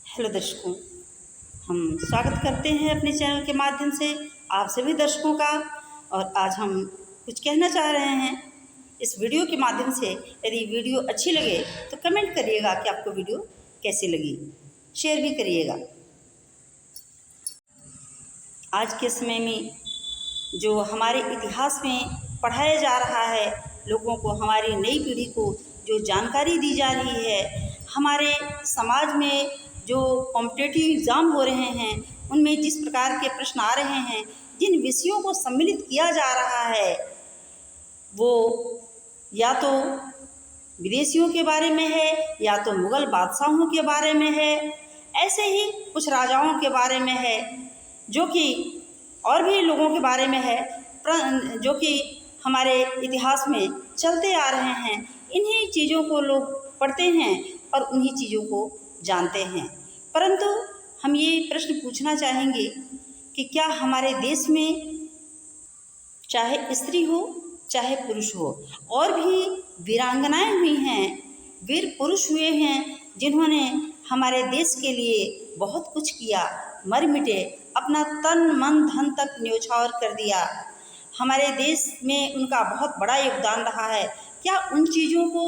Hello दर्शकों, हम स्वागत करते हैं अपने चैनल के माध्यम से आप सभी दर्शकों का। और आज हम कुछ कहना चाह रहे हैं इस वीडियो के माध्यम से। यदि वीडियो अच्छी लगे तो कमेंट करिएगा कि आपको वीडियो कैसी लगी, शेयर भी करिएगा। आज के समय में जो हमारे इतिहास में पढ़ाया जा रहा है, लोगों को, हमारी नई पीढ़ी को जो जानकारी दी जा रही है, हमारे समाज में जो कॉम्पिटिटिव एग्ज़ाम हो रहे हैं उनमें जिस प्रकार के प्रश्न आ रहे हैं, जिन विषयों को सम्मिलित किया जा रहा है वो या तो विदेशियों के बारे में है या तो मुग़ल बादशाहों के बारे में है, ऐसे ही कुछ राजाओं के बारे में है, जो कि और भी लोगों के बारे में है, जो कि हमारे इतिहास में चलते आ रहे हैं। इन्हीं चीज़ों को लोग पढ़ते हैं और उन्हीं चीज़ों को जानते हैं। परंतु हम ये प्रश्न पूछना चाहेंगे कि क्या हमारे देश में चाहे स्त्री हो चाहे पुरुष हो, और भी वीरांगनाएं हुई हैं, वीर पुरुष हुए हैं, जिन्होंने हमारे देश के लिए बहुत कुछ किया, मर मिटे, अपना तन मन धन तक न्योछावर कर दिया। हमारे देश में उनका बहुत बड़ा योगदान रहा है। क्या उन चीज़ों को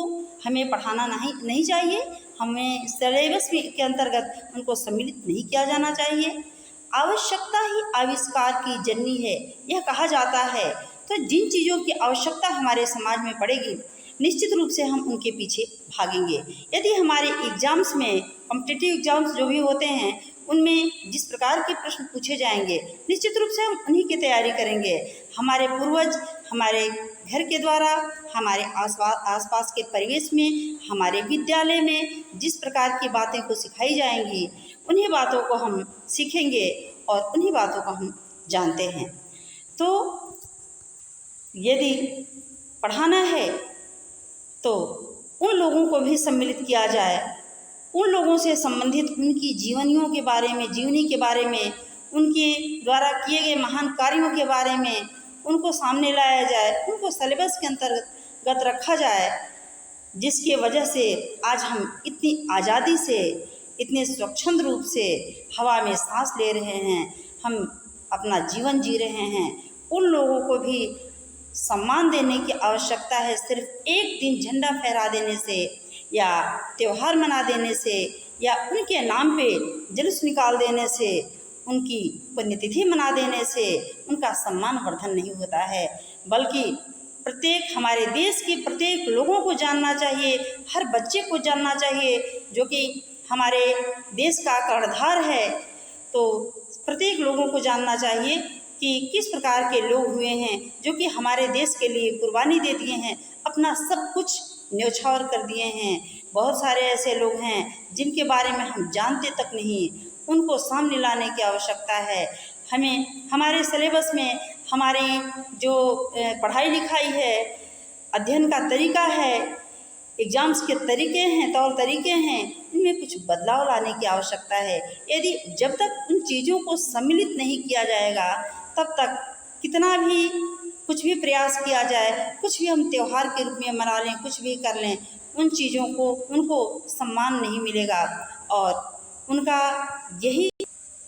हमें पढ़ाना नहीं चाहिए? हमें सिलेबस के अंतर्गत उनको सम्मिलित नहीं किया जाना चाहिए? आवश्यकता ही आविष्कार की जननी है, यह कहा जाता है। तो जिन चीज़ों की आवश्यकता हमारे समाज में पड़ेगी, निश्चित रूप से हम उनके पीछे भागेंगे। यदि हमारे एग्ज़ाम्स में, कॉम्पिटिटिव एग्ज़ाम्स जो भी होते हैं, उनमें जिस प्रकार के प्रश्न पूछे जाएंगे, निश्चित रूप से हम उन्हीं की तैयारी करेंगे। हमारे पूर्वज हमारे घर के द्वारा, हमारे आसपास के परिवेश में, हमारे विद्यालय में जिस प्रकार की बातें को सिखाई जाएंगी, उन्हीं बातों को हम सीखेंगे और उन्हीं बातों को हम जानते हैं। तो यदि पढ़ाना है तो उन लोगों को भी सम्मिलित किया जाए, उन लोगों से संबंधित उनकी जीवनियों के बारे में, जीवनी के बारे में, उनके द्वारा किए गए महान कार्यों के बारे में उनको सामने लाया जाए, उनको सिलेबस के अंतर्गत रखा जाए, जिसकी वजह से आज हम इतनी आज़ादी से, इतने स्वच्छंद रूप से हवा में सांस ले रहे हैं, हम अपना जीवन जी रहे हैं। उन लोगों को भी सम्मान देने की आवश्यकता है। सिर्फ एक दिन झंडा फहरा देने से या त्यौहार मना देने से या उनके नाम पे जुलूस निकाल देने से, उनकी पुण्यतिथि मना देने से उनका सम्मान वर्धन नहीं होता है, बल्कि प्रत्येक हमारे देश के प्रत्येक लोगों को जानना चाहिए, हर बच्चे को जानना चाहिए, जो कि हमारे देश का कर्णधार है। तो प्रत्येक लोगों को जानना चाहिए कि किस प्रकार के लोग हुए हैं, जो कि हमारे देश के लिए कुर्बानी दे दिए हैं, अपना सब कुछ न्योछावर कर दिए हैं। बहुत सारे ऐसे लोग हैं जिनके बारे में हम जानते तक नहीं, उनको सामने लाने की आवश्यकता है। हमें हमारे सिलेबस में, हमारी जो पढ़ाई लिखाई है, अध्ययन का तरीका है, एग्ज़ाम्स के तरीके हैं, तौर तरीके हैं, इनमें कुछ बदलाव लाने की आवश्यकता है। यदि जब तक उन चीज़ों को सम्मिलित नहीं किया जाएगा, तब तक कितना भी कुछ भी प्रयास किया जाए, कुछ भी हम त्यौहार के रूप में मना लें, कुछ भी कर लें, उन चीज़ों को, उनको सम्मान नहीं मिलेगा और उनका यही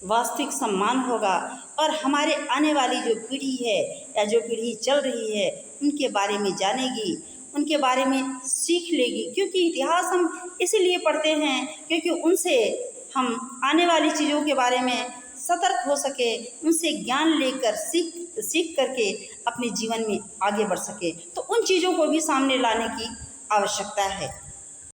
वास्तविक सम्मान होगा। और हमारे आने वाली जो पीढ़ी है या जो पीढ़ी चल रही है, उनके बारे में जानेगी, उनके बारे में सीख लेगी। क्योंकि इतिहास हम इसीलिए पढ़ते हैं क्योंकि उनसे हम आने वाली चीज़ों के बारे में सतर्क हो सके, उनसे ज्ञान लेकर सीख करके अपने जीवन में आगे बढ़ सके। तो उन चीज़ों को भी सामने लाने की आवश्यकता है।